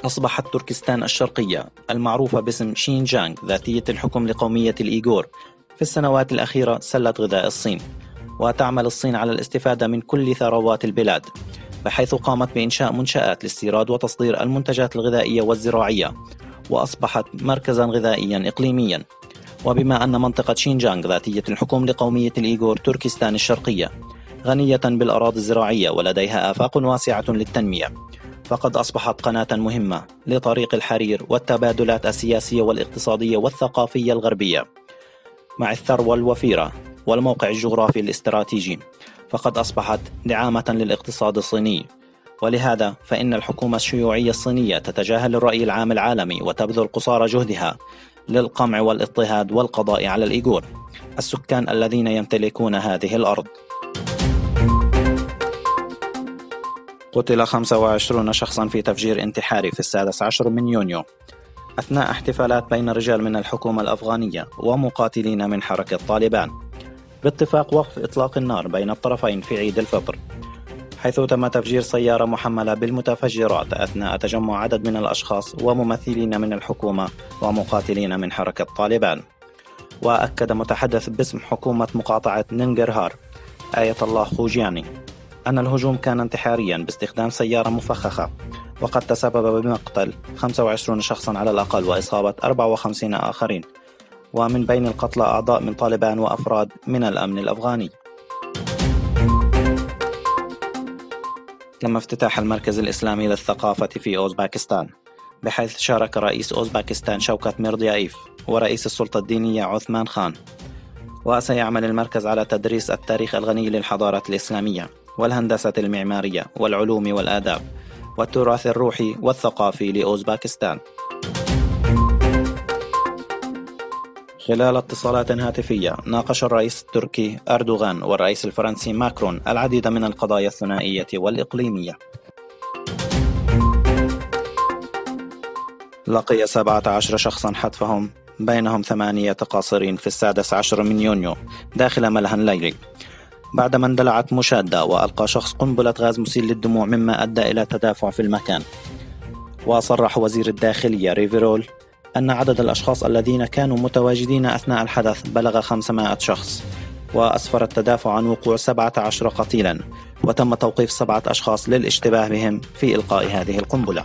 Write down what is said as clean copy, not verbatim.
أصبحت تركستان الشرقية المعروفة باسم شينجيانغ ذاتية الحكم لقومية الإيغور في السنوات الأخيرة سلة غذاء الصين، وتعمل الصين على الاستفادة من كل ثروات البلاد، بحيث قامت بإنشاء منشآت لاستيراد وتصدير المنتجات الغذائية والزراعية، وأصبحت مركزا غذائيا إقليميا. وبما أن منطقة شينجيانغ ذاتية الحكم لقومية الإيغور تركستان الشرقية غنية بالأراضي الزراعية ولديها آفاق واسعة للتنمية، فقد أصبحت قناة مهمة لطريق الحرير والتبادلات السياسية والاقتصادية والثقافية الغربية. مع الثروة الوفيرة والموقع الجغرافي الاستراتيجي، فقد أصبحت دعامة للاقتصاد الصيني، ولهذا فإن الحكومة الشيوعية الصينية تتجاهل الرأي العام العالمي وتبذل قصارى جهدها للقمع والاضطهاد والقضاء على الإيغور، السكان الذين يمتلكون هذه الأرض. قتل 25 شخصا في تفجير انتحاري في 16 من يونيو أثناء احتفالات بين رجال من الحكومة الأفغانية ومقاتلين من حركة طالبان باتفاق وقف إطلاق النار بين الطرفين في عيد الفطر، حيث تم تفجير سيارة محملة بالمتفجرات أثناء تجمع عدد من الأشخاص وممثلين من الحكومة ومقاتلين من حركة طالبان. وأكد متحدث باسم حكومة مقاطعة ننجرهار آية الله خوجياني أن الهجوم كان انتحاريا باستخدام سيارة مفخخة، وقد تسبب بمقتل 25 شخصا على الأقل وإصابة 54 آخرين، ومن بين القتلى أعضاء من طالبان وأفراد من الأمن الأفغاني. تم افتتاح المركز الإسلامي للثقافة في أوزباكستان، بحيث شارك رئيس أوزباكستان شوكت ميرديايف ورئيس السلطة الدينية عثمان خان. وسيعمل المركز على تدريس التاريخ الغني للحضارة الإسلامية والهندسة المعمارية والعلوم والآداب والتراث الروحي والثقافي لأوزباكستان. خلال اتصالات هاتفية ناقش الرئيس التركي أردوغان والرئيس الفرنسي ماكرون العديد من القضايا الثنائية والإقليمية. لقي 17 شخصا حتفهم، بينهم 8 قاصرين في 16 من يونيو داخل ملهى ليلي، بعدما اندلعت مشادة وألقى شخص قنبلة غاز مسيل للدموع، مما أدى إلى تدافع في المكان. وصرح وزير الداخلية ريفيرول أن عدد الأشخاص الذين كانوا متواجدين أثناء الحدث بلغ 500 شخص، وأسفر التدافع عن وقوع 17 قتيلا، وتم توقيف 7 أشخاص للاشتباه بهم في إلقاء هذه القنبلة.